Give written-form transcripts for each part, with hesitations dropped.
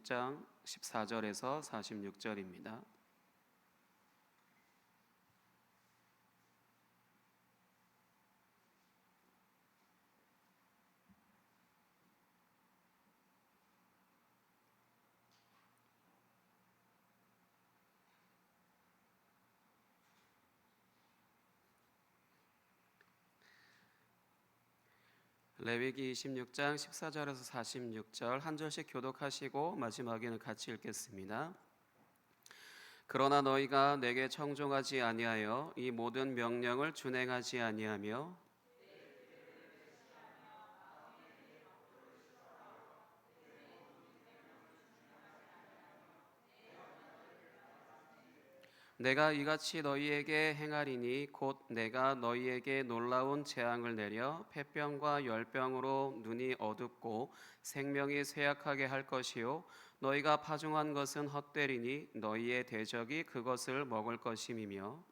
16장 14절에서 46절입니다. 레위기 26장 14절에서 46절 한 절씩 교독하시고 마지막에는 같이 읽겠습니다. 그러나 너희가 내게 청종하지 아니하여 이 모든 명령을 준행하지 아니하며 내가 이같이 너희에게 행하리니 곧 내가 너희에게 놀라운 재앙을 내려 폐병과 열병으로 눈이 어둡고 생명이 쇠약하게 할 것이요 너희가 파종한 것은 헛되리니 너희의 대적이 그것을 먹을 것임이며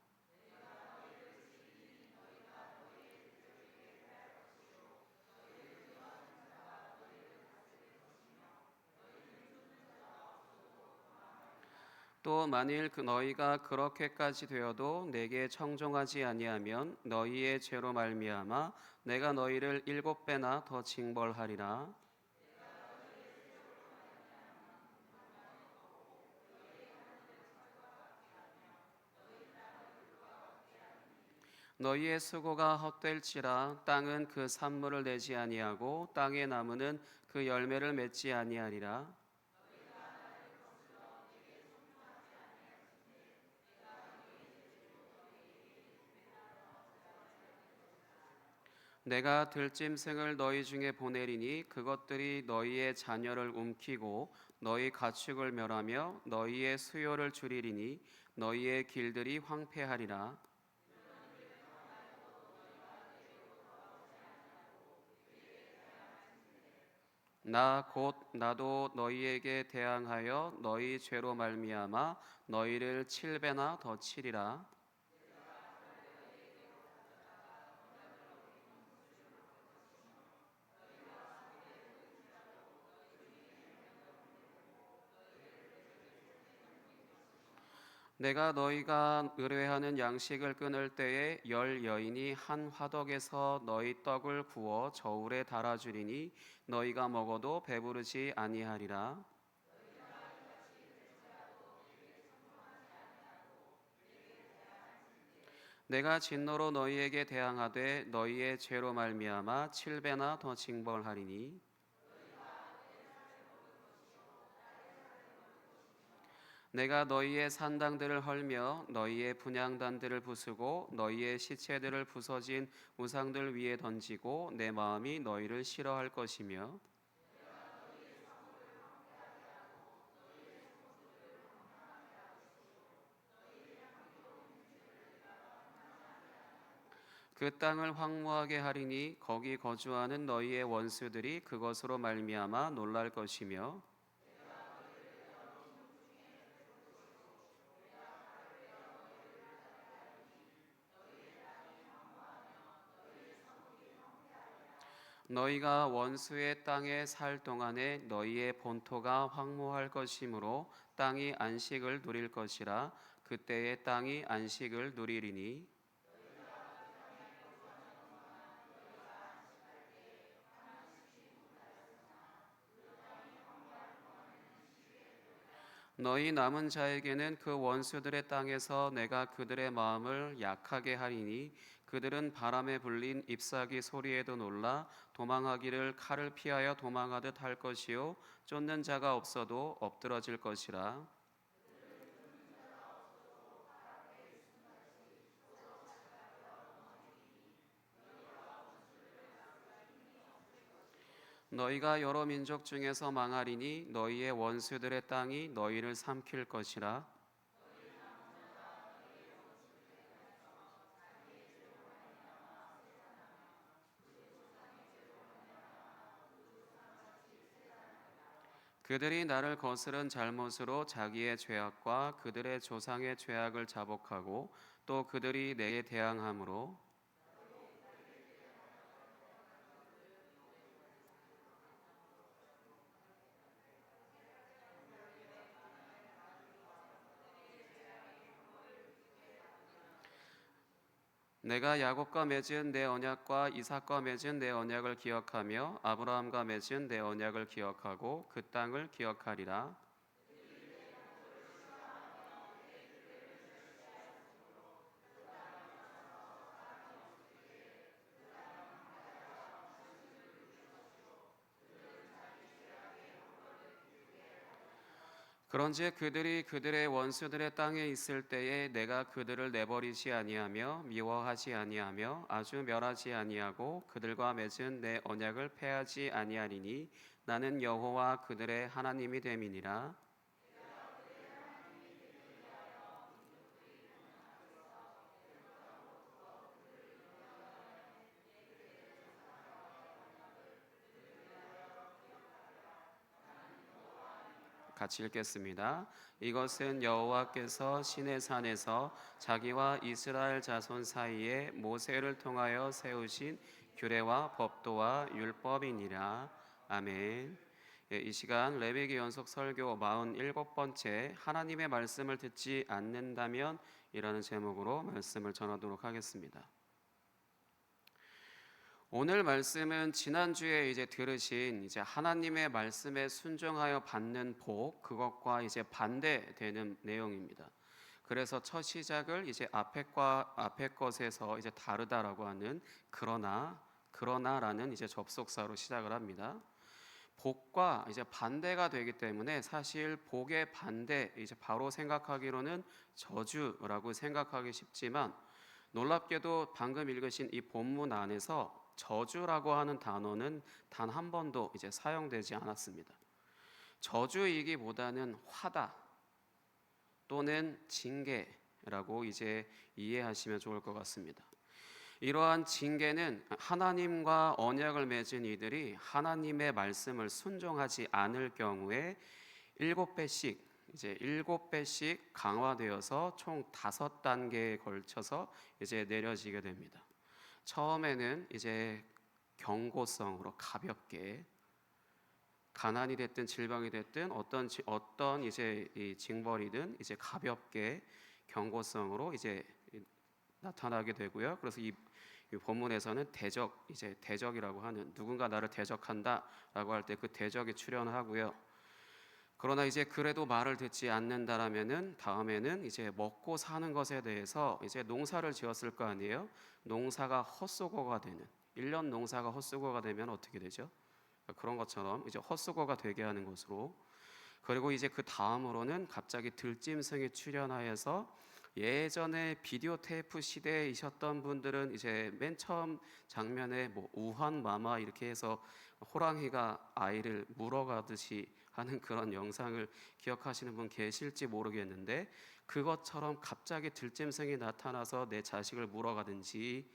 또 만일 너희가 그렇게까지 되어도 내게 청종하지 아니하면 너희의 죄로 말미암아 내가 너희를 7배나 더 징벌하리라. 너희의 수고가 헛될지라 땅은 그 산물을 내지 아니하고 땅의 나무는 그 열매를 맺지 아니하리라. 내가 들짐승을 너희 중에 보내리니 그것들이 너희의 자녀를 움키고 너희 가축을 멸하며 너희의 수요를 줄이리니 너희의 길들이 황폐하리라. 나 곧 나도 너희에게 대항하여 너희 죄로 말미암아 너희를 7배나 더 치리라. 내가 너희가 의뢰하는 양식을 끊을 때에 10여인이 한 화덕에서 너희 떡을 구워 저울에 달아주리니 너희가 먹어도 배부르지 아니하리라. 내가 진노로 너희에게 대항하되 너희의 죄로 말미암아 7배나 더 징벌하리니 내가 너희의 산당들을 헐며 너희의 분향단들을 부수고 너희의 시체들을 부서진 우상들 위에 던지고 내 마음이 너희를 싫어할 것이며 그 땅을 황무하게 하리니 거기 거주하는 너희의 원수들이 그것으로 말미암아 놀랄 것이며 너희가 원수의 땅에 살 동안에 너희의 본토가 황무할 것이므로 땅이 안식을 누릴 것이라. 그때에 땅이 안식을 누리리니 너희 남은 자에게는 그 원수들의 땅에서 내가 그들의 마음을 약하게 하리니 그들은 바람에 불린 잎사귀 소리에도 놀라 도망하기를 칼을 피하여 도망하듯 할 것이요 쫓는 자가 없어도 엎드러질 것이라. 너희가 여러 민족 중에서 망하리니 너희의 원수들의 땅이 너희를 삼킬 것이라. 그들이 나를 거스른 잘못으로 자기의 죄악과 그들의 조상의 죄악을 자복하고 또 그들이 내게 대항함으로 내가 야곱과 맺은 내 언약과 이삭과 맺은 내 언약을 기억하며 아브라함과 맺은 내 언약을 기억하고 그 땅을 기억하리라. 그런즉 그들이 그들의 원수들의 땅에 있을 때에 내가 그들을 내버리지 아니하며 미워하지 아니하며 아주 멸하지 아니하고 그들과 맺은 내 언약을 패하지 아니하리니 나는 여호와 그들의 하나님이 됨이니라. 같이 읽겠습니다. 이것은 여호와께서 시내산에서 자기와 이스라엘 자손 사이에 모세를 통하여 세우신 규례와 법도와 율법이니라. 아멘. 예, 이 시간 레위기 연속 설교 47번째 하나님의 말씀을 듣지 않는다면 이라는 제목으로 말씀을 전하도록 하겠습니다. 오늘 말씀은 지난주에 들으신 하나님의 말씀에 순종하여 받는 복, 그것과 반대되는 내용입니다. 그래서 첫 시작을 앞에 것에서 다르다라고 하는 그러나라는 접속사로 시작을 합니다. 복과 반대가 되기 때문에 사실 복의 반대 바로 생각하기로는 저주라고 생각하기 쉽지만 놀랍게도 방금 읽으신 이 본문 안에서 저주라고 하는 단어는 단 한 번도 사용되지 않았습니다. 저주이기보다는 화다 또는 징계라고 이해하시면 좋을 것 같습니다. 이러한 징계는 하나님과 언약을 맺은 이들이 하나님의 말씀을 순종하지 않을 경우에 7배씩 7배씩 강화되어서 총 5단계에 걸쳐서 내려지게 됩니다. 처음에는 경고성으로 가볍게, 가난이 됐든 질병이 됐든 어떤 이 징벌이든 가볍게 경고성으로 나타나게 되고요. 그래서 이 본문에서는 대적이라고 하는, 누군가 나를 대적한다라고 할 때 그 대적이 출현하고요. 그러나 그래도 말을 듣지 않는다라면은 다음에는 먹고 사는 것에 대해서 농사를 지었을 거 아니에요. 농사가 헛수고가 되는, 1년 농사가 헛수고가 되면 어떻게 되죠? 그런 것처럼 헛수고가 되게 하는 것으로, 그리고 그 다음으로는 갑자기 들짐승이 출현하여서 예전에 비디오 테이프 시대이셨던 분들은 맨 처음 장면에 우환마마 이렇게 해서 호랑이가 아이를 물어가듯이 하는 그런 영상을 기억하시는 분 계실지 모르겠는데, 그것처럼 갑자기 들짐승이 나타나서 내 자식을 물어가든지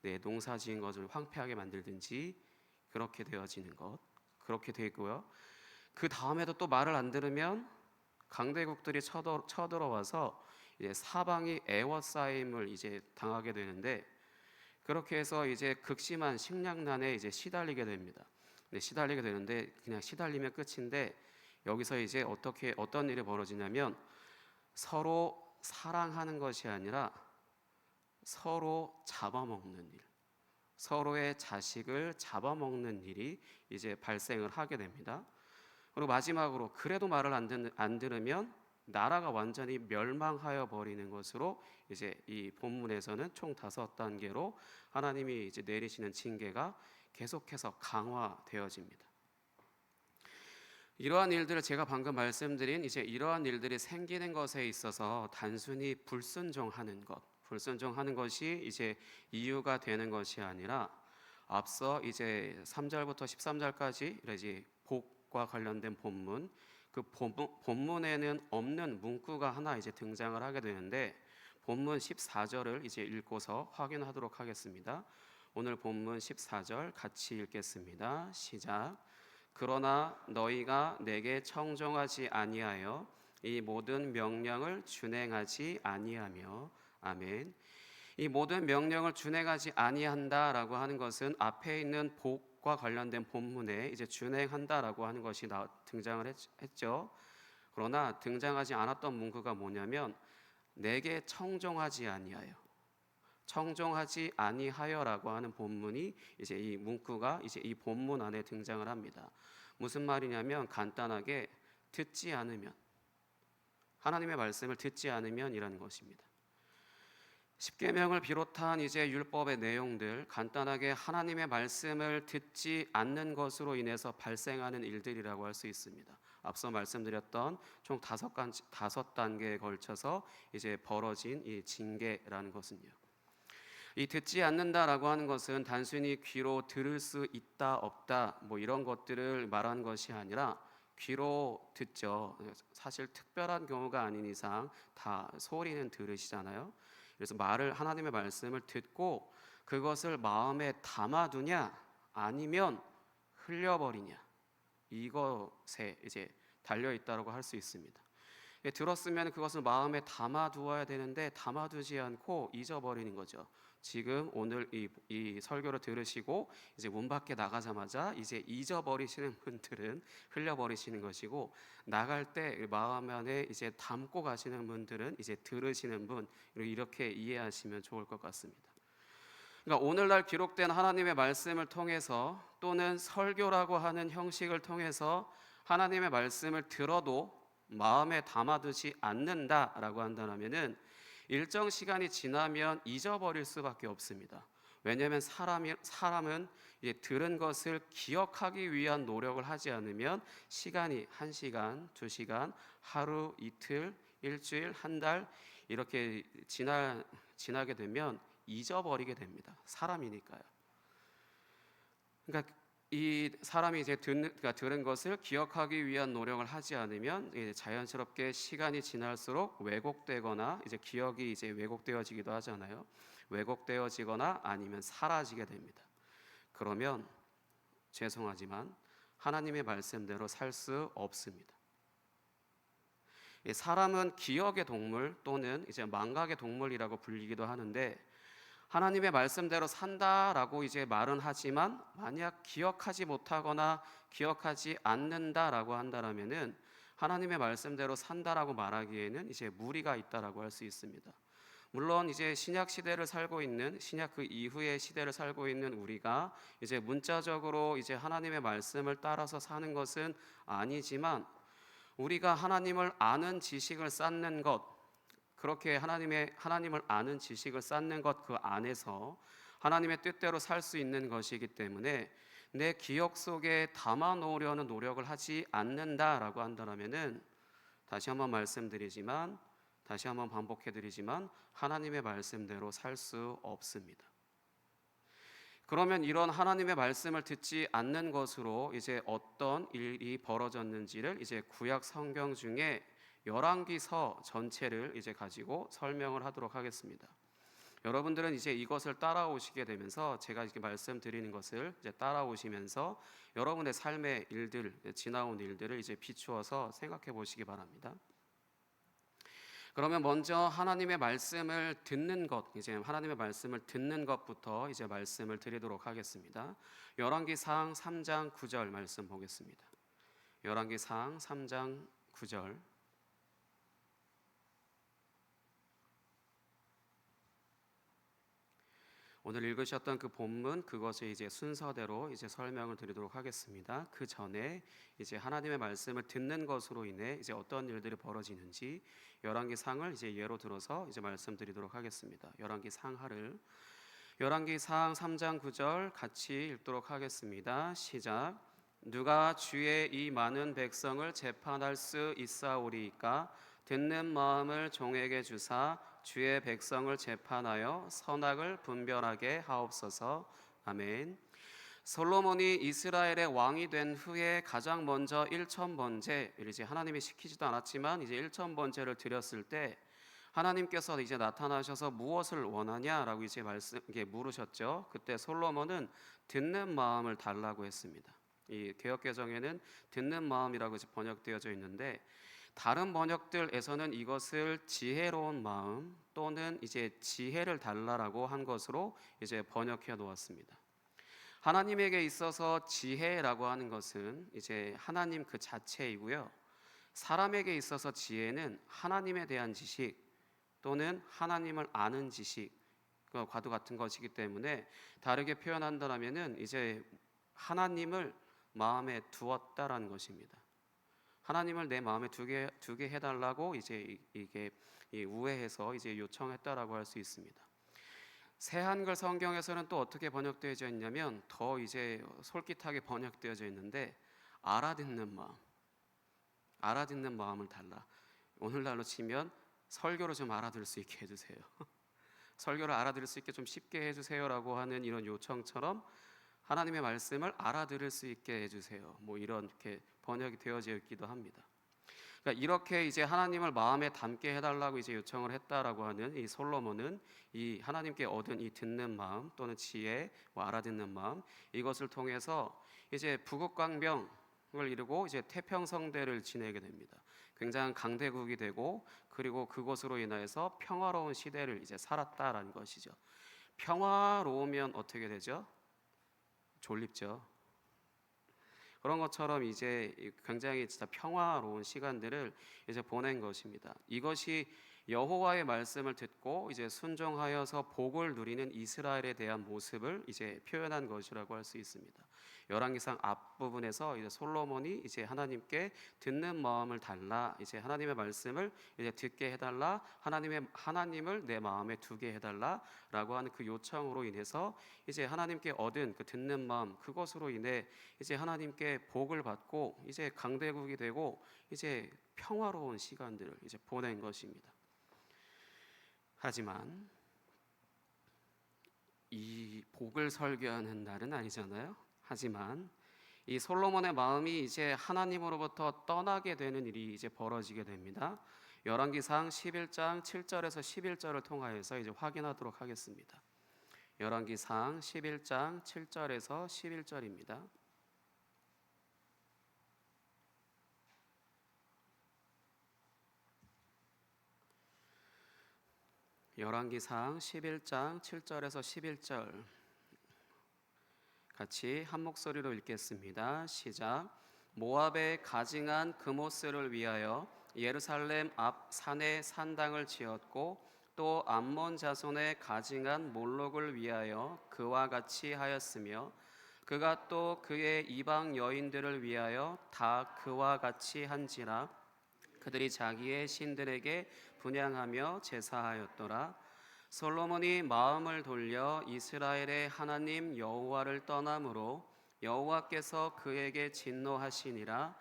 내 농사 지은 것을 황폐하게 만들든지 그렇게 되어지는 것, 그렇게 되고요. 그 다음에도 또 말을 안 들으면 강대국들이 쳐들어와서 사방이 애워싸임을 당하게 되는데, 그렇게 해서 극심한 식량난에 시달리게 됩니다. 시달리게 되는데 그냥 시달리면 끝인데, 여기서 어떤 일이 벌어지냐면 서로 사랑하는 것이 아니라 서로 잡아먹는 일, 서로의 자식을 잡아먹는 일이 발생을 하게 됩니다. 그리고 마지막으로 그래도 말을 안 들으면 나라가 완전히 멸망하여 버리는 것으로 이 본문에서는 총 5단계로 하나님이 내리시는 징계가 계속해서 강화되어집니다. 이러한 일들을 제가 방금 말씀드린 이러한 일들이 생기는 것에 있어서 단순히 불순종하는 것이 이유가 되는 것이 아니라, 앞서 3절부터 13절까지 복과 관련된 본문, 그 본문에는 없는 문구가 하나 등장을 하게 되는데, 본문 14절을 읽고서 확인하도록 하겠습니다. 오늘 본문 14절 같이 읽겠습니다. 시작. 그러나 너희가 내게 청종하지 아니하여 이 모든 명령을 준행하지 아니하며. 아멘. 이 모든 명령을 준행하지 아니한다라고 하는 것은 앞에 있는 복과 관련된 본문에 준행한다라고 하는 것이 등장을 했죠. 그러나 등장하지 않았던 문구가 뭐냐면 내게 청종하지 아니하여, 청종하지 아니하여라고 하는 본문이 이제 이 문구가 이제 이 본문 안에 등장을 합니다. 무슨 말이냐면 간단하게 듣지 않으면, 하나님의 말씀을 듣지 않으면이라는 것입니다. 십계명을 비롯한 이제 율법의 내용들, 간단하게 하나님의 말씀을 듣지 않는 것으로 인해서 발생하는 일들이라고 할 수 있습니다. 앞서 말씀드렸던 총 다섯 단계에 걸쳐서 이제 벌어진 이 징계라는 것은요. 이 듣지 않는다라고 하는 것은 단순히 귀로 들을 수 있다 없다 뭐 이런 것들을 말하는 것이 아니라 귀로 듣죠. 사실 특별한 경우가 아닌 이상 다 소리는 들으시잖아요. 그래서 하나님의 말씀을 듣고 그것을 마음에 담아두냐 아니면 흘려버리냐, 이것에 이제 달려 있다고 할 수 있습니다. 들었으면 그것을 마음에 담아두어야 되는데 담아두지 않고 잊어버리는 거죠. 지금 오늘 이 설교를 들으시고 이제 문 밖에 나가자마자 이제 잊어버리시는 분들은 흘려버리시는 것이고, 나갈 때 마음 안에 이제 담고 가시는 분들은 이제 들으시는 분, 이렇게 이해하시면 좋을 것 같습니다. 그러니까 오늘날 기록된 하나님의 말씀을 통해서 또는 설교라고 하는 형식을 통해서 하나님의 말씀을 들어도 마음에 담아두지 않는다라고 한다면은 일정 시간이 지나면 잊어버릴 수밖에 없습니다. 왜냐하면 사람은 들은 것을 기억하기 위한 노력을 하지 않으면 시간이 1시간, 2시간, 하루, 이틀, 일주일, 한 달 이렇게 지나게 되면 잊어버리게 됩니다. 사람이니까요. 그러니까 이 사람이 이제 들은 것을 기억하기 위한 노력을 하지 않으면 이제 자연스럽게 시간이 지날수록 왜곡되거나 이제 기억이 이제 왜곡되어지기도 하잖아요. 왜곡되어지거나 아니면 사라지게 됩니다. 그러면 죄송하지만 하나님의 말씀대로 살 수 없습니다. 사람은 기억의 동물 또는 이제 망각의 동물이라고 불리기도 하는데, 하나님의 말씀대로 산다라고 이제 말은 하지만 만약 기억하지 못하거나 기억하지 않는다라고 한다면은 하나님의 말씀대로 산다라고 말하기에는 이제 무리가 있다라고 할 수 있습니다. 물론 이제 신약 시대를 살고 있는, 신약 그 이후의 시대를 살고 있는 우리가 이제 문자적으로 이제 하나님의 말씀을 따라서 사는 것은 아니지만, 우리가 하나님을 아는 지식을 쌓는 것, 그렇게 하나님을 아는 지식을 쌓는 것, 그 안에서 하나님의 뜻대로 살 수 있는 것이기 때문에 내 기억 속에 담아 놓으려는 노력을 하지 않는다라고 한다면은, 다시 한번 반복해 드리지만 하나님의 말씀대로 살 수 없습니다. 그러면 이런 하나님의 말씀을 듣지 않는 것으로 이제 어떤 일이 벌어졌는지를 이제 구약 성경 중에 열왕기서 전체를 이제 가지고 설명을 하도록 하겠습니다. 여러분들은 이제 이것을 따라오시게 되면서 제가 이렇게 말씀드리는 것을 이제 따라오시면서 여러분의 삶의 일들, 지나온 일들을 이제 비추어서 생각해 보시기 바랍니다. 그러면 먼저 하나님의 말씀을 듣는 것, 이제 하나님의 말씀을 듣는 것부터 이제 말씀을 드리도록 하겠습니다. 열왕기상 3장 9절 말씀 보겠습니다. 열왕기상 3장 9절. 오늘 읽으셨던 그 본문, 그것을 이제 순서대로 이제 설명을 드리도록 하겠습니다. 그 전에 이제 하나님의 말씀을 듣는 것으로 인해 이제 어떤 일들이 벌어지는지 열왕기상을 이제 예로 들어서 이제 말씀드리도록 하겠습니다. 열왕기상 3장 9절 같이 읽도록 하겠습니다. 시작. 누가 주의 이 많은 백성을 재판할 수 있사오리이까? 듣는 마음을 종에게 주사 주의 백성을 재판하여 선악을 분별하게 하옵소서. 아멘. 솔로몬이 이스라엘의 왕이 된 후에 가장 먼저 1,000번째, 이제 하나님이 시키지도 않았지만 이제 1,000번째를 드렸을 때 하나님께서 이제 나타나셔서 무엇을 원하냐라고 이제 물으셨죠. 그때 솔로몬은 듣는 마음을 달라고 했습니다. 이 개역개정에는 듣는 마음이라고 번역되어져 있는데, 다른 번역들에서는 이것을 지혜로운 마음 또는 이제 지혜를 달라라고 한 것으로 이제 번역해 놓았습니다. 하나님에게 있어서 지혜라고 하는 것은 이제 하나님 그 자체이고요. 사람에게 있어서 지혜는 하나님에 대한 지식 또는 하나님을 아는 지식, 과도 같은 것이기 때문에 다르게 표현한다면은 이제 하나님을 마음에 두었다라는 것입니다. 하나님을 내 마음에 두게 해달라고 이제 이게 우회해서 이제 요청했다라고 할 수 있습니다. 새 한글 성경에서는 또 어떻게 번역되어져 있냐면 더 이제 솔깃하게 번역되어져 있는데 알아듣는 마음을 달라. 오늘날로 치면 설교를 좀 알아들을 수 있게 해주세요. 설교를 알아들을 수 있게 좀 쉽게 해주세요라고 하는 이런 요청처럼 하나님의 말씀을 알아들을 수 있게 해주세요. 뭐 이렇게 번역이 되어져 있기도 합니다. 그러니까 이렇게 이제 하나님을 마음에 담게 해달라고 이제 요청을 했다라고 하는 이 솔로몬은 이 하나님께 얻은 이 듣는 마음 또는 지혜, 알아듣는 마음 이것을 통해서 이제 부국강병을 이루고 이제 태평성대를 지내게 됩니다. 굉장한 강대국이 되고 그리고 그것으로 인하여서 평화로운 시대를 이제 살았다라는 것이죠. 평화로우면 어떻게 되죠? 졸립죠. 그런 것처럼 이제 굉장히 진짜 평화로운 시간들을 이제 보낸 것입니다. 이것이 여호와의 말씀을 듣고 이제 순종하여서 복을 누리는 이스라엘에 대한 모습을 이제 표현한 것이라고 할 수 있습니다. 열왕기상 앞부분에서 이제 솔로몬이 이제 하나님께 듣는 마음을 달라, 이제 하나님의 말씀을 이제 듣게 해달라, 하나님을 내 마음에 두게 해달라라고 하는 그 요청으로 인해서 이제 하나님께 얻은 그 듣는 마음 그것으로 인해 이제 하나님께 복을 받고 이제 강대국이 되고 이제 평화로운 시간들을 이제 보낸 것입니다. 하지만 이 복을 설교하는 날은 아니잖아요. 하지만 이 솔로몬의 마음이 이제 하나님으로부터 떠나게 되는 일이 이제 벌어지게 됩니다. 열왕기상 11장 7절에서 11절을 통하여서 이제 확인하도록 하겠습니다. 열왕기상 11장 7절에서 11절입니다. 열왕기상 11장 7절에서 11절 같이 한 목소리로 읽겠습니다. 시작. 모압의 가증한 그모스를 위하여 예루살렘 앞 산에 산당을 지었고 또 암몬 자손의 가증한 몰록을 위하여 그와 같이 하였으며 그가 또 그의 이방 여인들을 위하여 다 그와 같이 한지라 그들이 자기의 신들에게 분향하며 제사하였더라. 솔로몬이 마음을 돌려 이스라엘의 하나님 여호와를 떠남으로 여호와께서 그에게 진노하시니라.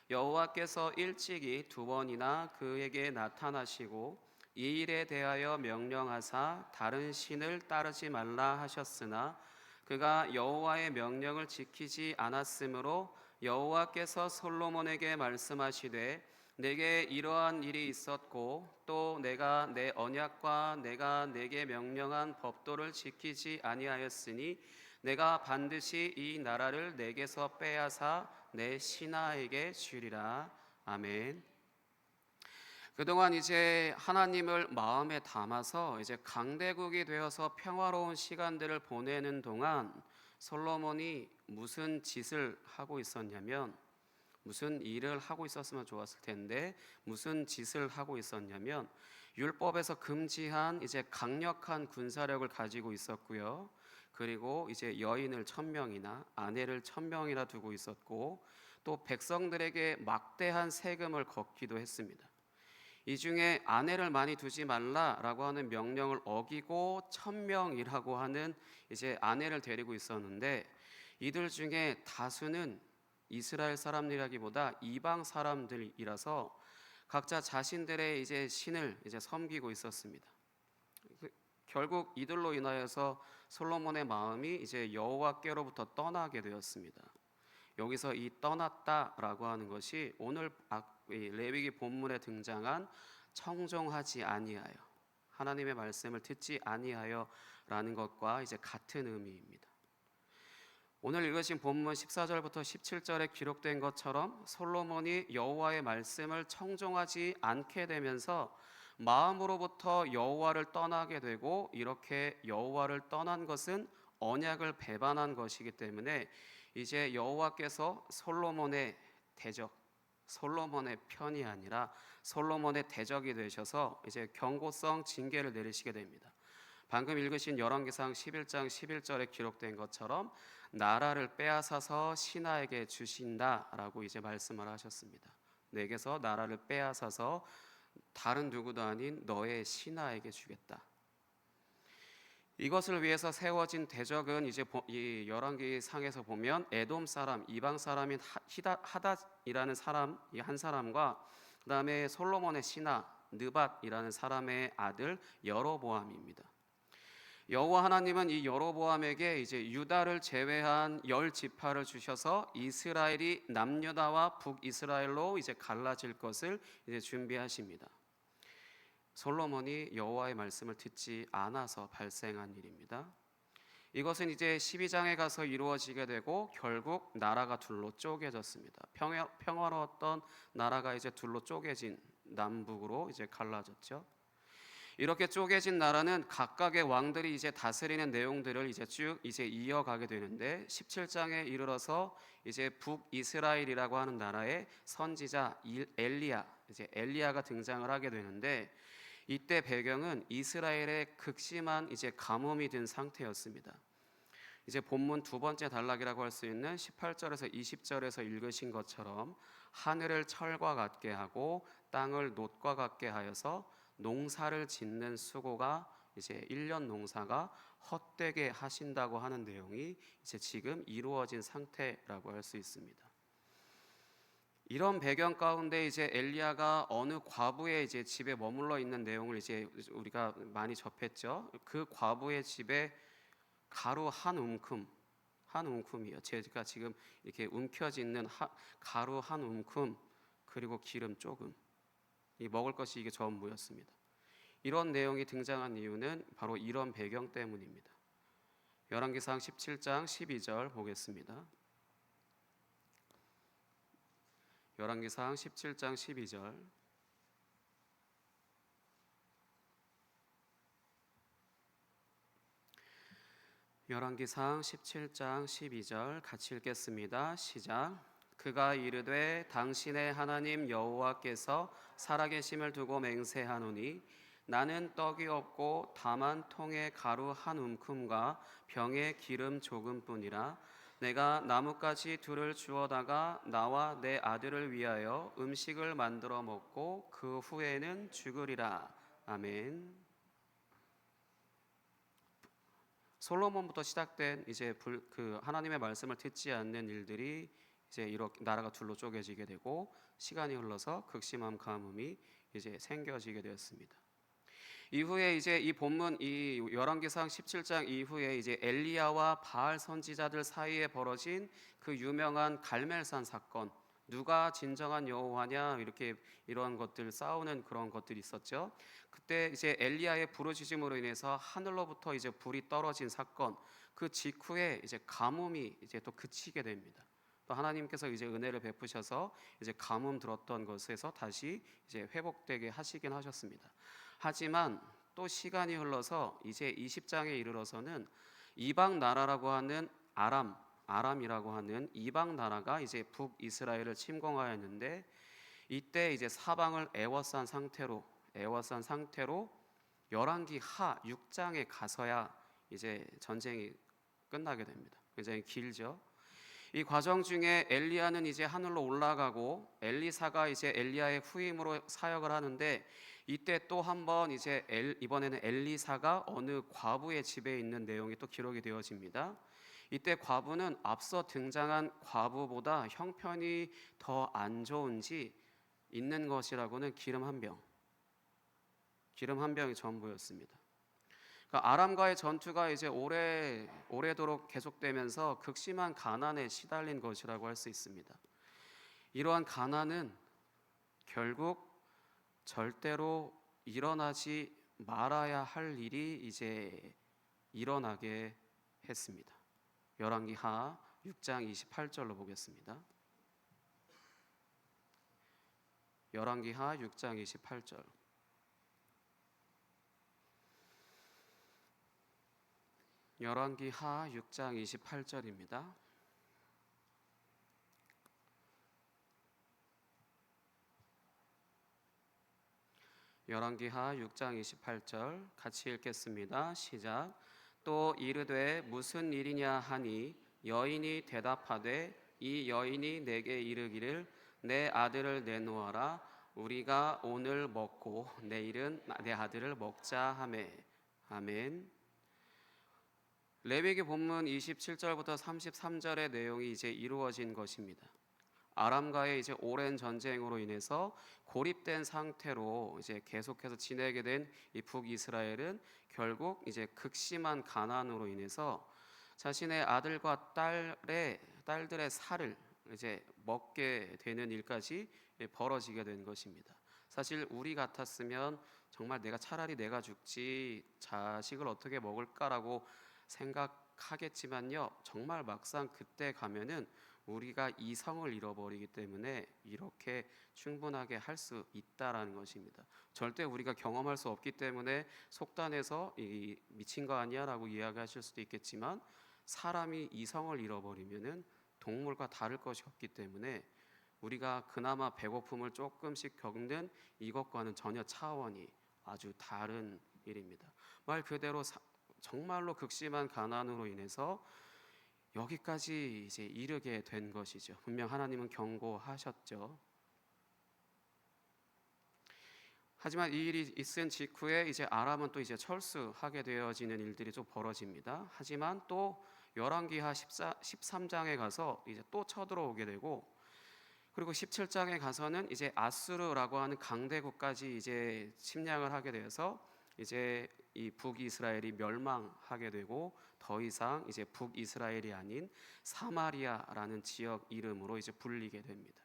여호와께서 일찍이 두 번이나 그에게 나타나시고 이 일에 대하여 명령하사 다른 신을 따르지 말라 하셨으나 그가 여호와의 명령을 지키지 않았으므로 여호와께서 솔로몬에게 말씀하시되 내게 이러한 일이 있었고 또 내가 내 언약과 내가 내게 명령한 법도를 지키지 아니하였으니 내가 반드시 이 나라를 내게서 빼앗아 내 신하에게 주리라. 아멘. 그동안 이제 하나님을 마음에 담아서 이제 강대국이 되어서 평화로운 시간들을 보내는 동안 솔로몬이 무슨 짓을 하고 있었냐면 무슨 일을 하고 있었으면 좋았을 텐데 무슨 짓을 하고 있었냐면 율법에서 금지한 이제 강력한 군사력을 가지고 있었고요. 그리고 이제 여인을 1000명이나 아내를 1000명이나 두고 있었고 또 백성들에게 막대한 세금을 걷기도 했습니다. 이 중에 아내를 많이 두지 말라라고 하는 명령을 어기고 1000명이라고 하는 이제 아내를 데리고 있었는데 이들 중에 다수는 이스라엘 사람들이라기보다 이방 사람들이라서 각자 자신들의 이제 신을 이제 섬기고 있었습니다. 결국 이들로 인하여서 솔로몬의 마음이 이제 여호와께로부터 떠나게 되었습니다. 여기서 이 떠났다라고 하는 것이 오늘 레위기 본문에 등장한 청종하지 아니하여 하나님의 말씀을 듣지 아니하여라는 것과 이제 같은 의미입니다. 오늘 읽으신 본문 14절부터 17절에 기록된 것처럼 솔로몬이 여호와의 말씀을 청종하지 않게 되면서 마음으로부터 여호와를 떠나게 되고 이렇게 여호와를 떠난 것은 언약을 배반한 것이기 때문에 이제 여호와께서 솔로몬의 대적, 솔로몬의 편이 아니라 솔로몬의 대적이 되셔서 이제 경고성 징계를 내리시게 됩니다. 방금 읽으신 열왕기상 11장 11절에 기록된 것처럼 나라를 빼앗아서 신하에게 주신다라고 이제 말씀을 하셨습니다. 내게서 나라를 빼앗아서 다른 누구도 아닌 너의 신하에게 주겠다. 이것을 위해서 세워진 대적은 이제 이 열왕기상에서 보면 에돔 사람, 이방 사람인 하닷이라는 사람, 이 한 사람과 그다음에 솔로몬의 신하 느밧이라는 사람의 아들 여로보암입니다. 여호와 하나님은 이 여로보암에게 이제 유다를 제외한 10지파를 주셔서 이스라엘이 남유다와 북이스라엘로 이제 갈라질 것을 이제 준비하십니다. 솔로몬이 여호와의 말씀을 듣지 않아서 발생한 일입니다. 이것은 이제 12장에 가서 이루어지게 되고 결국 나라가 둘로 쪼개졌습니다. 평화로웠던 나라가 이제 둘로 쪼개진 남북으로 이제 갈라졌죠. 이렇게 쪼개진 나라는 각각의 왕들이 이제 다스리는 내용들을 이제 쭉 이제 이어가게 되는데 17장에 이르러서 이제 북이스라엘이라고 하는 나라의 선지자 엘리야가 등장을 하게 되는데 이때 배경은 이스라엘의 극심한 이제 가뭄이 든 상태였습니다. 이제 본문 두 번째 단락이라고 할 수 있는 18절에서 20절에서 읽으신 것처럼 하늘을 철과 같게 하고 땅을 놋과 같게 하여서 농사를 짓는 수고가 이제 1년 농사가 헛되게 하신다고 하는 내용이 이제 지금 이루어진 상태라고 할 수 있습니다. 이런 배경 가운데 이제 엘리야가 어느 과부의 이제 집에 머물러 있는 내용을 이제 우리가 많이 접했죠. 그 과부의 집에 가루 한 움큼이요. 제가 지금 이렇게 움켜쥐는 가루 한 움큼 그리고 기름 조금. 이 먹을 것이 이게 전부였습니다. 이런 내용이 등장한 이유는 바로 이런 배경 때문입니다. 열왕기상 17장 12절 보겠습니다. 열왕기상 17장 12절 열왕기상 17장 12절 같이 읽겠습니다. 시작. 그가 이르되 당신의 하나님 여호와께서 살아계심을 두고 맹세하노니 나는 떡이 없고 다만 통에 가루 한 움큼과 병에 기름 조금뿐이라 내가 나뭇가지 둘을 주워다가 나와 내 아들을 위하여 음식을 만들어 먹고 그 후에는 죽으리라. 아멘. 솔로몬부터 시작된 이제 그 하나님의 말씀을 듣지 않는 일들이 이제 이렇게 나라가 둘로 쪼개지게 되고 시간이 흘러서 극심한 가뭄이 이제 생겨지게 되었습니다. 이후에 이제 이 본문 이 열왕기상 17장 이후에 이제 엘리야와 바알 선지자들 사이에 벌어진 그 유명한 갈멜산 사건, 누가 진정한 여호와냐 이렇게 이러한 것들 싸우는 그런 것들이 있었죠. 그때 이제 엘리야의 부르짖음으로 인해서 하늘로부터 이제 불이 떨어진 사건, 그 직후에 이제 가뭄이 이제 또 그치게 됩니다. 또 하나님께서 이제 은혜를 베푸셔서 이제 가뭄 들었던 것에서 다시 이제 회복되게 하시긴 하셨습니다. 하지만 또 시간이 흘러서 이제 20장에 이르러서는 이방 나라라고 하는 아람이라고 하는 이방 나라가 이제 북이스라엘을 침공하였는데 이때 이제 사방을 애워싼 상태로 열왕기 하 6장에 가서야 이제 전쟁이 끝나게 됩니다. 굉장히 길죠. 이 과정 중에 엘리야는 이제 하늘로 올라가고 엘리사가 이제 엘리야의 후임으로 사역을 하는데 이때 또 한번 이제 이번에는 엘리사가 어느 과부의 집에 있는 내용이 또 기록이 되어집니다. 이때 과부는 앞서 등장한 과부보다 형편이 더 안 좋은지 있는 것이라고는 기름 한 병이 전부였습니다. 그러니까 아람과의 전투가 이제 오래도록 계속되면서 극심한 가난에 시달린 것이라고 할 수 있습니다. 이러한 가난은 결국 절대로 일어나지 말아야 할 일이 이제 일어나게 했습니다. 열왕기 하 6장 28절로 보겠습니다. 열왕기 하 6장 28절 열왕기 하 6장 28절입니다. 열왕기하 6장 28절 같이 읽겠습니다. 시작. 또 이르되 무슨 일이냐 하니 여인이 대답하되 이 여인이 내게 이르기를 내 아들을 내놓아라 우리가 오늘 먹고 내일은 내 아들을 먹자 하매. 아멘. 레위기 본문 27절부터 33절의 내용이 이제 이루어진 것입니다. 아람과의 이제 오랜 전쟁으로 인해서 고립된 상태로 이제 계속해서 지내게 된 이 북이스라엘은 결국 이제 극심한 가난으로 인해서 자신의 아들과 딸들의 살을 이제 먹게 되는 일까지 벌어지게 된 것입니다. 사실 우리 같았으면 정말 차라리 내가 죽지 자식을 어떻게 먹을까라고 생각하겠지만요. 정말 막상 그때 가면은 우리가 이성을 잃어버리기 때문에 이렇게 충분하게 할 수 있다라는 것입니다. 절대 우리가 경험할 수 없기 때문에 속단해서 이 미친 거 아니야라고 이야기하실 수도 있겠지만 사람이 이성을 잃어버리면은 동물과 다를 것이 없기 때문에 우리가 그나마 배고픔을 조금씩 겪는 이것과는 전혀 차원이 아주 다른 일입니다. 말 그대로 정말로 극심한 가난으로 인해서 여기까지 이제 이르게 된 것이죠. 분명 하나님은 경고하셨죠. 하지만 이 일이 있은 직후에 이제 아람은 또 이제 철수하게 되어지는 일들이 좀 벌어집니다. 하지만 또 열왕기하 13장에 가서 이제 또 쳐들어오게 되고, 그리고 17장에 가서는 이제 아수르라고 하는 강대국까지 이제 침략을 하게 되어서 이제 이 북이스라엘이 멸망하게 되고 더 이상 이제 북이스라엘이 아닌 사마리아라는 지역 이름으로 이제 불리게 됩니다.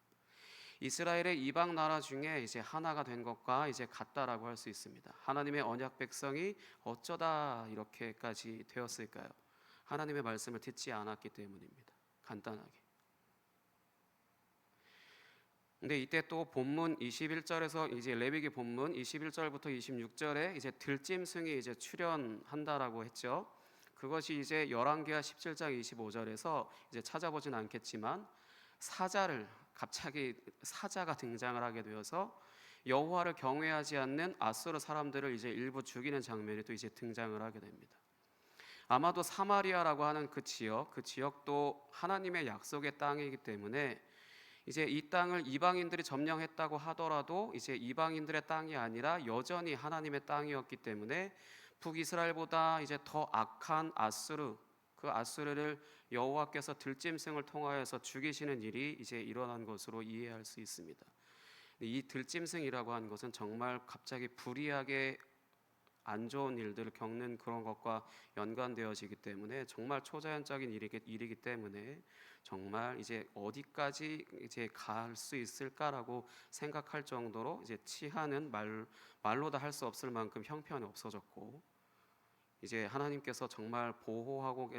이스라엘의 이방 나라 중에 이제 하나가 된 것과 이제 같다라고 할 수 있습니다. 하나님의 언약 백성이 어쩌다 이렇게까지 되었을까요? 하나님의 말씀을 듣지 않았기 때문입니다. 간단하게. 근데 이때 또 본문 21절에서 이제 레위기 본문 21절부터 26절에 이제 들짐승이 이제 출현한다라고 했죠. 그것이 이제 열왕기하 17장 25절에서 이제 찾아보진 않겠지만 갑자기 사자가 등장을 하게 되어서 여호와를 경외하지 않는 아수르 사람들을 이제 일부 죽이는 장면이 또 이제 등장을 하게 됩니다. 아마도 사마리아라고 하는 그 지역도 하나님의 약속의 땅이기 때문에 이제 이 땅을 이방인들이 점령했다고 하더라도 이제 이방인들의 땅이 아니라 여전히 하나님의 땅이었기 때문에 북이스라엘보다 이제 더 악한 그 아수르를 여호와께서 들짐승을 통하여서 죽이시는 일이 이제 일어난 것으로 이해할 수 있습니다. 이 들짐승이라고 하는 것은 정말 갑자기 불의하게 안 좋은 일들을 겪는 그런 것과 연관되어지기 때문에 정말 초자연적인 일이기 때문에 정말 이제 어디까지 이제 갈 수 있을까라고 생각할 정도로 이제 치하는 말로 다 할 수 없을 만큼 형편이 없어졌고 이제 하나님께서 정말 보호하고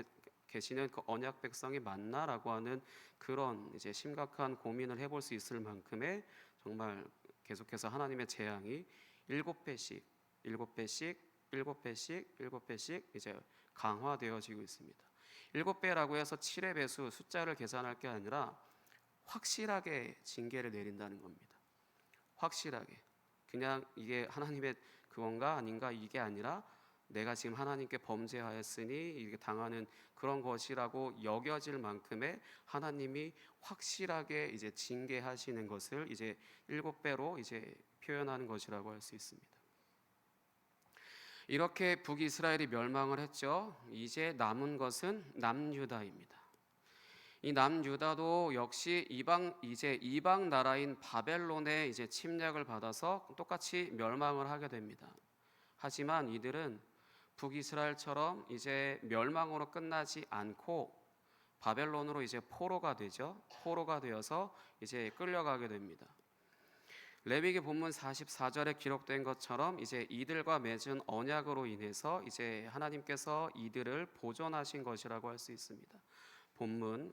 계시는 그 언약 백성이 맞나라고 하는 그런 이제 심각한 고민을 해볼 수 있을 만큼의 정말 계속해서 하나님의 재앙이 7배씩 이제 강화되어지고 있습니다. 7배라고 해서 7의 배수 숫자를 계산할 게 아니라 확실하게 징계를 내린다는 겁니다. 확실하게. 그냥 이게 하나님의 그건가 아닌가 이게 아니라 내가 지금 하나님께 범죄하였으니 이게 당하는 그런 것이라고 여겨질 만큼의 하나님이 확실하게 이제 징계하시는 것을 이제 7배로 이제 표현하는 것이라고 할 수 있습니다. 이렇게 북이스라엘이 멸망을 했죠. 이제 남은 것은 남유다입니다. 이 남유다도 역시 이방 나라인 바벨론의 이제 침략을 받아서 똑같이 멸망을 하게 됩니다. 하지만 이들은 북이스라엘처럼 이제 멸망으로 끝나지 않고 바벨론으로 이제 포로가 되죠. 포로가 되어서 이제 끌려가게 됩니다. 레위기 본문 44절에 기록된 것처럼 이제 이들과 맺은 언약으로 인해서 이제 하나님께서 이들을 보존하신 것이라고 할 수 있습니다.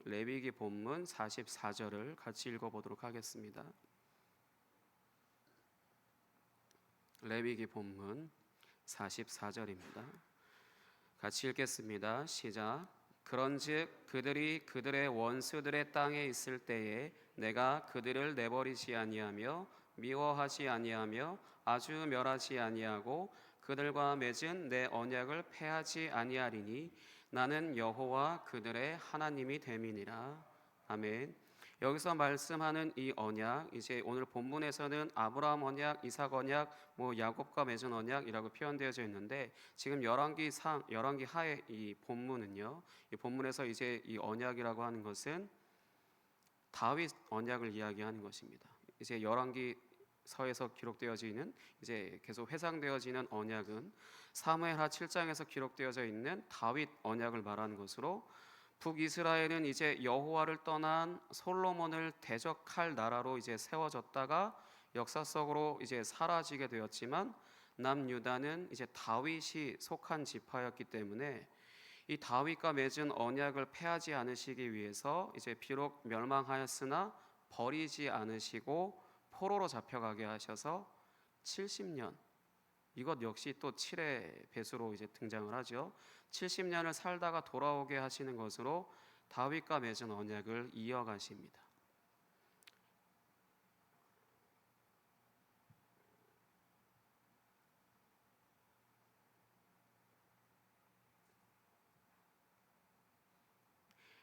레위기 본문 44절을 같이 읽어보도록 하겠습니다. 레위기 본문 44절입니다. 같이 읽겠습니다. 시작. 그런즉 그들이 그들의 원수들의 땅에 있을 때에 내가 그들을 내버리지 아니하며 미워하지 아니하며 아주 멸하지 아니하고 그들과 맺은 내 언약을 패하지 아니하리니 나는 여호와 그들의 하나님이 됨이니라. 아멘. 여기서 말씀하는 이 언약, 이제 오늘 본문에서는 아브라함 언약, 이삭 언약, 야곱과 맺은 언약이라고 표현되어져 있는데, 지금 열왕기 하의 이 본문은요, 이 본문에서 이제 이 언약이라고 하는 것은 다윗 언약을 이야기하는 것입니다. 이제 열왕기서에서 기록되어지는, 이제 계속 회상되어지는 언약은 사무엘하 7장에서 기록되어져 있는 다윗 언약을 말하는 것으로, 북이스라엘은 이제 여호와를 떠난 솔로몬을 대적할 나라로 이제 세워졌다가 역사 속으로 이제 사라지게 되었지만, 남유다는 이제 다윗이 속한 지파였기 때문에 이 다윗과 맺은 언약을 패하지 않으시기 위해서 이제 비록 멸망하였으나 버리지 않으시고 포로로 잡혀가게 하셔서 70년, 이것 역시 또 7의 배수로 이제 등장을 하죠. 70년을 살다가 돌아오게 하시는 것으로 다윗과 맺은 언약을 이어가십니다.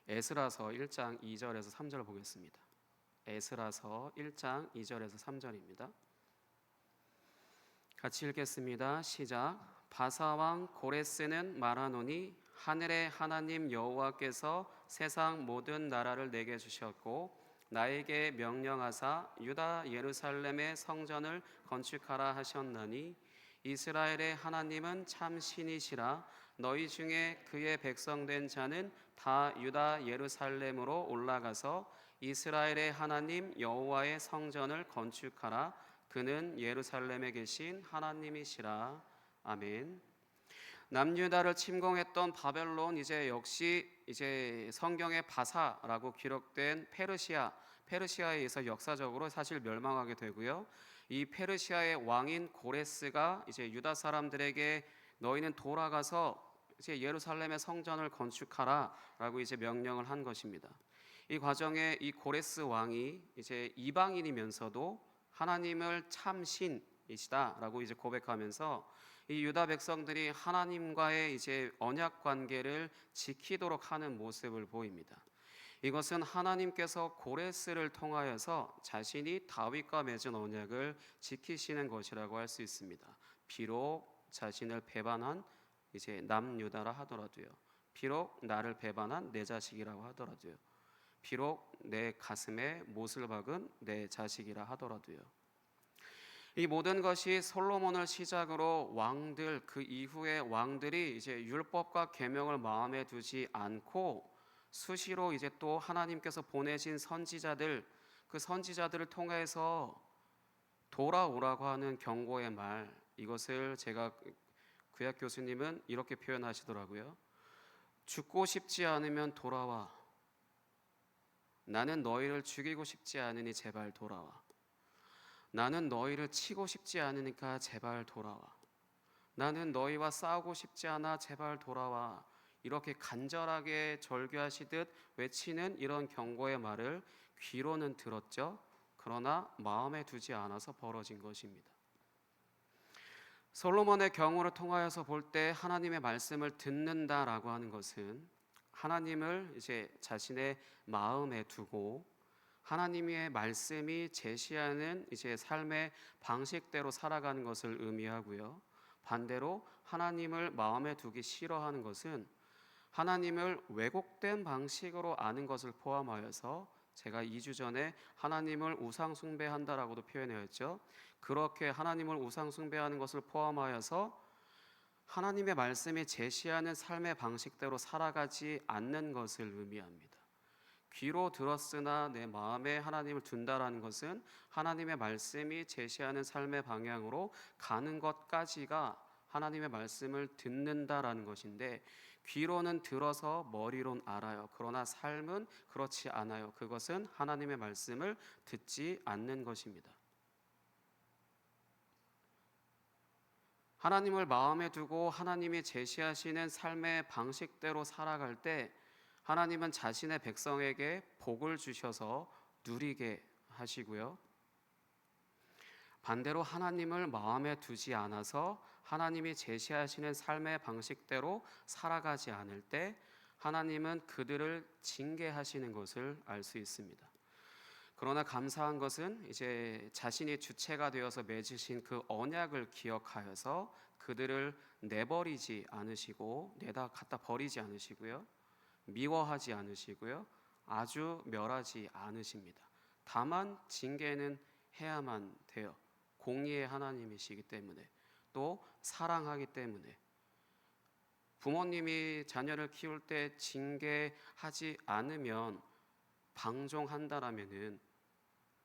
에스라서 1장 2절에서 3절 보겠습니다. 에스라서 1장 2절에서 3절입니다. 같이 읽겠습니다. 시작. 바사왕 고레스는 말하노니 하늘의 하나님 여호와께서 세상 모든 나라를 내게 주셨고 나에게 명령하사 유다 예루살렘의 성전을 건축하라 하셨나니 이스라엘의 하나님은 참 신이시라. 너희 중에 그의 백성 된 자는 다 유다 예루살렘으로 올라가서 이스라엘의 하나님 여호와의 성전을 건축하라. 그는 예루살렘에 계신 하나님이시라. 아멘. 남유다를 침공했던 바벨론, 이제 역시 이제 성경의 바사라고 기록된 페르시아에 의해서 역사적으로 사실 멸망하게 되고요. 이 페르시아의 왕인 고레스가 이제 유다 사람들에게 너희는 돌아가서 이제 예루살렘의 성전을 건축하라라고 이제 명령을 한 것입니다. 이 과정에 이 고레스 왕이 이제 이방인이면서도 하나님을 참 신이시다라고 이제 고백하면서 이 유다 백성들이 하나님과의 이제 언약 관계를 지키도록 하는 모습을 보입니다. 이것은 하나님께서 고레스를 통하여서 자신이 다윗과 맺은 언약을 지키시는 것이라고 할 수 있습니다. 비록 자신을 배반한 이제 남유다라 하더라도요, 비록 나를 배반한 내 자식이라고 하더라도요, 비록 내 가슴에 못을 박은 내 자식이라 하더라도요, 이 모든 것이 솔로몬을 시작으로 왕들, 그 이후의 왕들이 이제 율법과 계명을 마음에 두지 않고 수시로 이제 또 하나님께서 보내신 선지자들, 그 선지자들을 통해서 돌아오라고 하는 경고의 말, 이것을 제가 구약 교수님은 이렇게 표현하시더라고요. 죽고 싶지 않으면 돌아와. 나는 너희를 죽이고 싶지 않으니 제발 돌아와. 나는 너희를 치고 싶지 않으니까 제발 돌아와. 나는 너희와 싸우고 싶지 않아 제발 돌아와. 이렇게 간절하게 절규하시듯 외치는 이런 경고의 말을 귀로는 들었죠. 그러나 마음에 두지 않아서 벌어진 것입니다. 솔로몬의 경우를 통하여서 볼 때 하나님의 말씀을 듣는다라고 하는 것은 하나님을 이제 자신의 마음에 두고 하나님의 말씀이 제시하는 이제 삶의 방식대로 살아가는 것을 의미하고요. 반대로 하나님을 마음에 두기 싫어하는 것은 하나님을 왜곡된 방식으로 아는 것을 포함하여서, 제가 2주 전에 하나님을 우상 숭배한다라고도 표현했죠. 그렇게 하나님을 우상 숭배하는 것을 포함하여서 하나님의 말씀이 제시하는 삶의 방식대로 살아가지 않는 것을 의미합니다. 귀로 들었으나 내 마음에 하나님을 둔다라는 것은 하나님의 말씀이 제시하는 삶의 방향으로 가는 것까지가 하나님의 말씀을 듣는다라는 것인데, 귀로는 들어서 머리론 알아요. 그러나 삶은 그렇지 않아요. 그것은 하나님의 말씀을 듣지 않는 것입니다. 하나님을 마음에 두고 하나님이 제시하시는 삶의 방식대로 살아갈 때 하나님은 자신의 백성에게 복을 주셔서 누리게 하시고요. 반대로 하나님을 마음에 두지 않아서 하나님이 제시하시는 삶의 방식대로 살아가지 않을 때 하나님은 그들을 징계하시는 것을 알 수 있습니다. 그러나 감사한 것은 이제 자신이 주체가 되어서 맺으신 그 언약을 기억하여서 그들을 내버리지 않으시고 내다 갖다 버리지 않으시고요. 미워하지 않으시고요. 아주 멸하지 않으십니다. 다만 징계는 해야만 돼요. 공의의 하나님이시기 때문에, 또 사랑하기 때문에. 부모님이 자녀를 키울 때 징계하지 않으면 방종한다라면은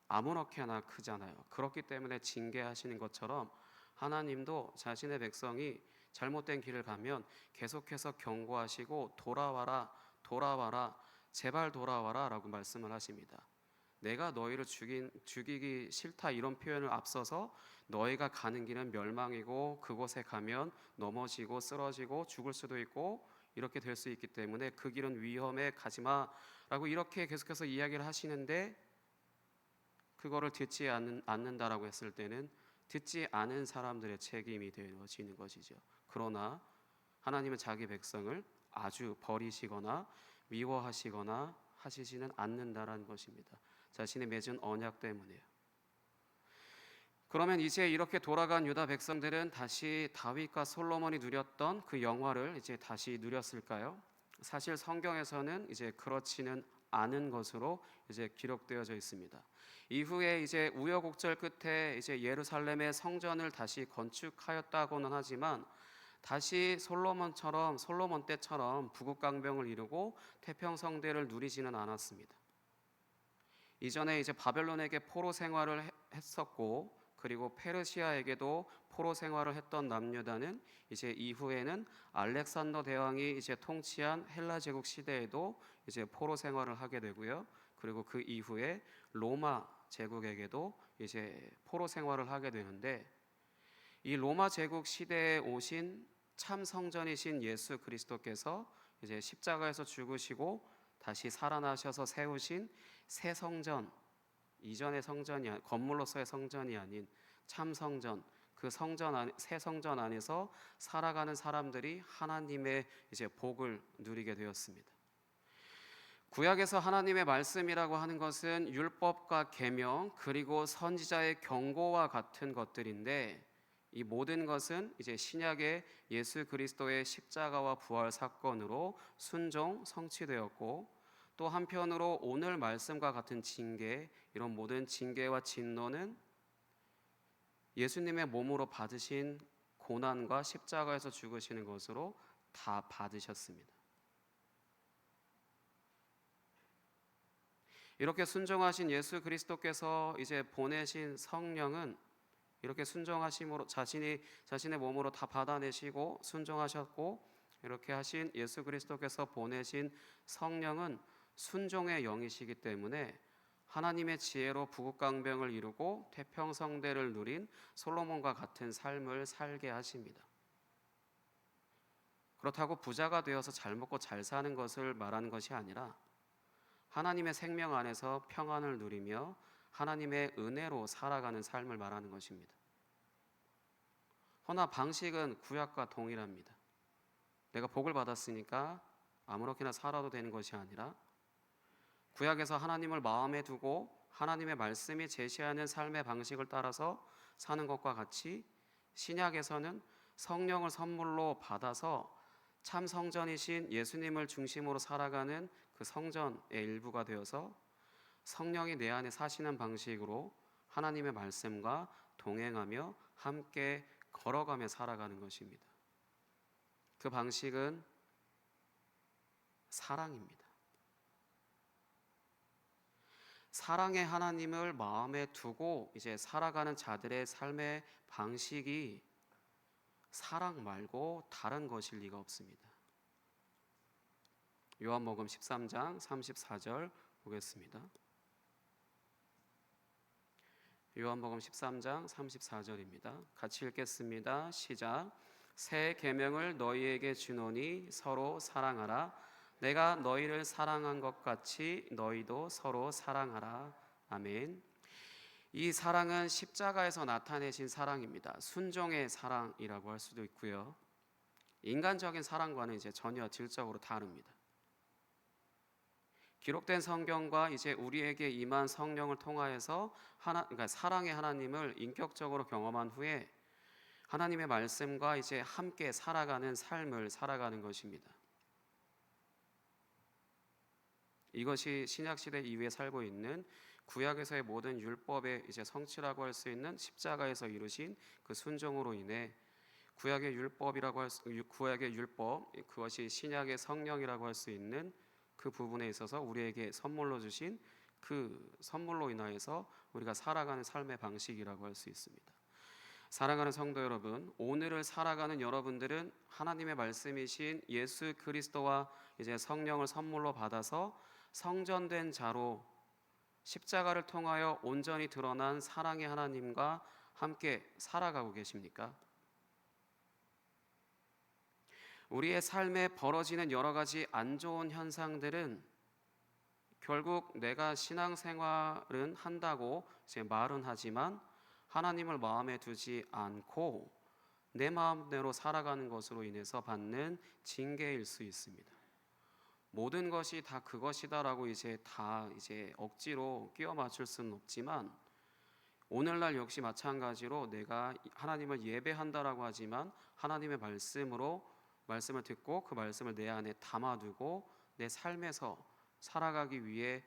아무렇게나 크잖아요. 그렇기 때문에 징계하시는 것처럼 하나님도 자신의 백성이 잘못된 길을 가면 계속해서 경고하시고 돌아와라, 돌아와라, 제발 돌아와라 라고 말씀을 하십니다. 내가 너희를 죽이기 싫다 이런 표현을 앞서서 너희가 가는 길은 멸망이고 그곳에 가면 넘어지고 쓰러지고 죽을 수도 있고 이렇게 될 수 있기 때문에 그 길은 위험해, 가지마 라고 이렇게 계속해서 이야기를 하시는데, 그거를 듣지 않는다라고 했을 때는 듣지 않은 사람들의 책임이 되어지는 것이죠. 그러나 하나님은 자기 백성을 아주 버리시거나 미워하시거나 하시지는 않는다라는 것입니다. 자신의 맺은 언약 때문에요. 그러면 이제 이렇게 돌아간 유다 백성들은 다시 다윗과 솔로몬이 누렸던 그 영화를 이제 다시 누렸을까요? 사실 성경에서는 이제 그렇지는 않은 것으로 이제 기록되어져 있습니다. 이후에 이제 우여곡절 끝에 이제 예루살렘의 성전을 다시 건축하였다고는 하지만 다시 솔로몬 때처럼 부국강병을 이루고 태평성대를 누리지는 않았습니다. 이전에 이제 바벨론에게 포로 생활을 했었고, 그리고 페르시아에게도 포로 생활을 했던 남유다는 이제 이후에는 알렉산더 대왕이 이제 통치한 헬라 제국 시대에도 이제 포로 생활을 하게 되고요. 그리고 그 이후에 로마 제국에게도 이제 포로 생활을 하게 되는데, 이 로마 제국 시대에 오신 참 성전이신 예수 그리스도께서 이제 십자가에서 죽으시고 다시 살아나셔서 세우신 새 성전, 이전의 성전이 건물로서의 성전이 아닌 참 성전, 그 새 성전 안에서 살아가는 사람들이 하나님의 이제 복을 누리게 되었습니다. 구약에서 하나님의 말씀이라고 하는 것은 율법과 계명 그리고 선지자의 경고와 같은 것들인데, 이 모든 것은 이제 신약의 예수 그리스도의 십자가와 부활 사건으로 순종 성취되었고, 또 한편으로 오늘 말씀과 같은 징계, 이런 모든 징계와 진노는 예수님의 몸으로 받으신 고난과 십자가에서 죽으시는 것으로 다 받으셨습니다. 이렇게 순종하신 예수 그리스도께서 이제 보내신 성령은 이렇게 순종하심으로 자신의 몸으로 다 받아내시고 순종하셨고, 이렇게 하신 예수 그리스도께서 보내신 성령은 순종의 영이시기 때문에 하나님의 지혜로 부국강병을 이루고 태평성대를 누린 솔로몬과 같은 삶을 살게 하십니다. 그렇다고 부자가 되어서 잘 먹고 잘 사는 것을 말하는 것이 아니라 하나님의 생명 안에서 평안을 누리며 하나님의 은혜로 살아가는 삶을 말하는 것입니다. 허나 방식은 구약과 동일합니다. 내가 복을 받았으니까 아무렇게나 살아도 되는 것이 아니라, 구약에서 하나님을 마음에 두고 하나님의 말씀이 제시하는 삶의 방식을 따라서 사는 것과 같이 신약에서는 성령을 선물로 받아서 참 성전이신 예수님을 중심으로 살아가는 그 성전의 일부가 되어서 성령이 내 안에 사시는 방식으로 하나님의 말씀과 동행하며 함께 걸어가며 살아가는 것입니다. 그 방식은 사랑입니다. 사랑의 하나님을 마음에 두고 이제 살아가는 자들의 삶의 방식이 사랑 말고 다른 것일 리가 없습니다. 요한복음 13장 34절 보겠습니다. 요한복음 13장 34절입니다. 같이 읽겠습니다. 시작. 새 계명을 너희에게 주노니 서로 사랑하라. 내가 너희를 사랑한 것 같이 너희도 서로 사랑하라. 아멘. 이 사랑은 십자가에서 나타내신 사랑입니다. 순종의 사랑이라고 할 수도 있고요. 인간적인 사랑과는 이제 전혀 질적으로 다릅니다. 기록된 성경과 이제 우리에게 임한 성령을 통하여서 그러니까 사랑의 하나님을 인격적으로 경험한 후에 하나님의 말씀과 이제 함께 살아가는 삶을 살아가는 것입니다. 이것이 신약 시대 이후에 살고 있는 구약에서의 모든 율법의 이제 성취라고 할 수 있는 십자가에서 이루신 그 순종으로 인해 구약의 율법, 그것이 신약의 성령이라고 할 수 있는 그 부분에 있어서 우리에게 선물로 주신 그 선물로 인하여서 우리가 살아가는 삶의 방식이라고 할 수 있습니다. 사랑하는 성도 여러분, 오늘을 살아가는 여러분들은 하나님의 말씀이신 예수 그리스도와 이제 성령을 선물로 받아서 성전된 자로 십자가를 통하여 온전히 드러난 사랑의 하나님과 함께 살아가고 계십니까? 우리의 삶에 벌어지는 여러 가지 안 좋은 현상들은 결국 내가 신앙생활은 한다고 이제 말은 하지만 하나님을 마음에 두지 않고 내 마음대로 살아가는 것으로 인해서 받는 징계일 수 있습니다. 모든 것이 다 그것이다라고 이제 다 이제 억지로 끼워 맞출 수는 없지만 오늘날 역시 마찬가지로 내가 하나님을 예배한다라고 하지만 하나님의 말씀을 듣고 그 말씀을 내 안에 담아두고 내 삶에서 살아가기 위해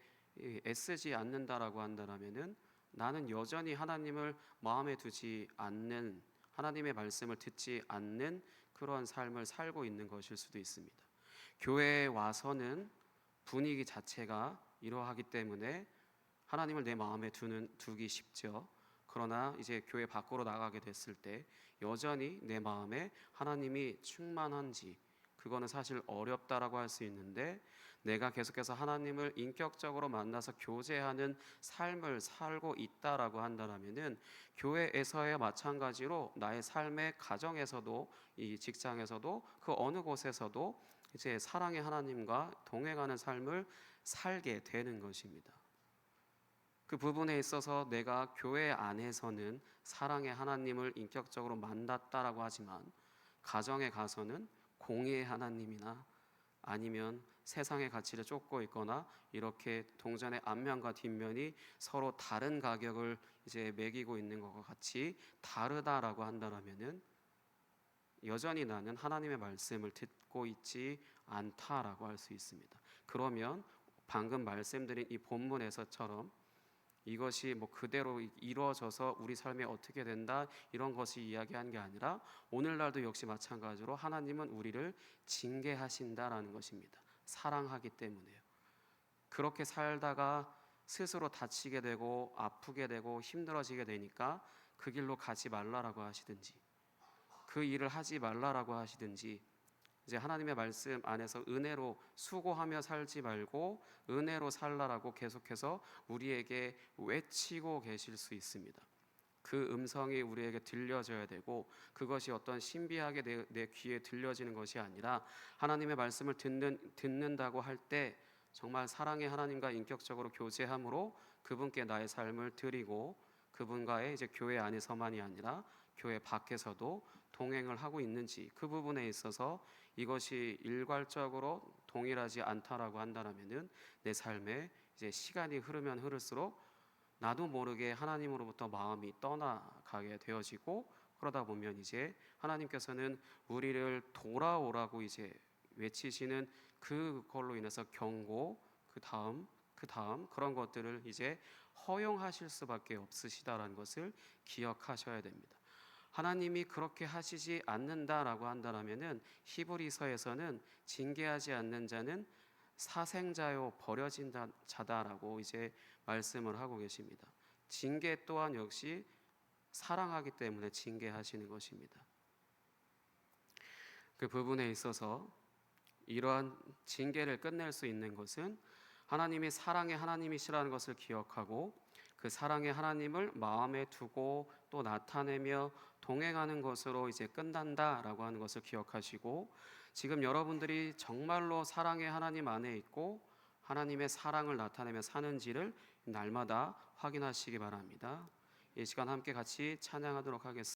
애쓰지 않는다라고 한다면은 나는 여전히 하나님을 마음에 두지 않는, 하나님의 말씀을 듣지 않는 그런 삶을 살고 있는 것일 수도 있습니다. 교회에 와서는 분위기 자체가 이러하기 때문에 하나님을 내 마음에 두기 쉽죠. 그러나 이제 교회 밖으로 나가게 됐을 때 여전히 내 마음에 하나님이 충만한지 그거는 사실 어렵다라고 할 수 있는데, 내가 계속해서 하나님을 인격적으로 만나서 교제하는 삶을 살고 있다라고 한다면은 교회에서의 마찬가지로 나의 삶의 가정에서도 이 직장에서도 그 어느 곳에서도 이제 사랑의 하나님과 동행하는 삶을 살게 되는 것입니다. 그 부분에 있어서 내가 교회 안에서는 사랑의 하나님을 인격적으로 만났다라고 하지만 가정에 가서는 공의의 하나님이나 아니면 세상의 가치를 쫓고 있거나 이렇게 동전의 앞면과 뒷면이 서로 다른 가격을 이제 매기고 있는 것과 같이 다르다라고 한다면은 여전히 나는 하나님의 말씀을 듣고 있지 않다라고 할 수 있습니다. 그러면 방금 말씀드린 이 본문에서처럼 이것이 뭐 그대로 이루어져서 우리 삶에 어떻게 된다 이런 것이 이야기한 게 아니라 오늘날도 역시 마찬가지로 하나님은 우리를 징계하신다라는 것입니다. 사랑하기 때문에요. 그렇게 살다가 스스로 다치게 되고 아프게 되고 힘들어지게 되니까 그 길로 가지 말라라고 하시든지 그 일을 하지 말라라고 하시든지 이제 하나님의 말씀 안에서 은혜로 수고하며 살지 말고 은혜로 살라라고 계속해서 우리에게 외치고 계실 수 있습니다. 그 음성이 우리에게 들려져야 되고 그것이 어떤 신비하게 내 귀에 들려지는 것이 아니라 하나님의 말씀을 듣는다고 할 때 정말 사랑의 하나님과 인격적으로 교제함으로 그분께 나의 삶을 드리고 그분과의 이제 교회 안에서만이 아니라 교회 밖에서도 동행을 하고 있는지 그 부분에 있어서 이것이 일괄적으로 동일하지 않다라고 한다면은 내 삶에 이제 시간이 흐르면 흐를수록 나도 모르게 하나님으로부터 마음이 떠나가게 되어지고 그러다 보면 이제 하나님께서는 우리를 돌아오라고 이제 외치시는 그걸로 인해서 경고 그 다음 그런 것들을 이제 허용하실 수밖에 없으시다라는 것을 기억하셔야 됩니다. 하나님이 그렇게 하시지 않는다라고 한다면은 히브리서에서는 징계하지 않는 자는 사생자요 버려진 자다라고 이제 말씀을 하고 계십니다. 징계 또한 역시 사랑하기 때문에 징계하시는 것입니다. 그 부분에 있어서 이러한 징계를 끝낼 수 있는 것은 하나님이 사랑의 하나님이시라는 것을 기억하고 그 사랑의 하나님을 마음에 두고 또 나타내며 동행하는 것으로 이제 끝난다라고 하는 것을 기억하시고, 지금 여러분들이 정말로 사랑의 하나님 안에 있고 하나님의 사랑을 나타내며 사는지를 날마다 확인하시기 바랍니다. 이 시간 함께 같이 찬양하도록 하겠습니다.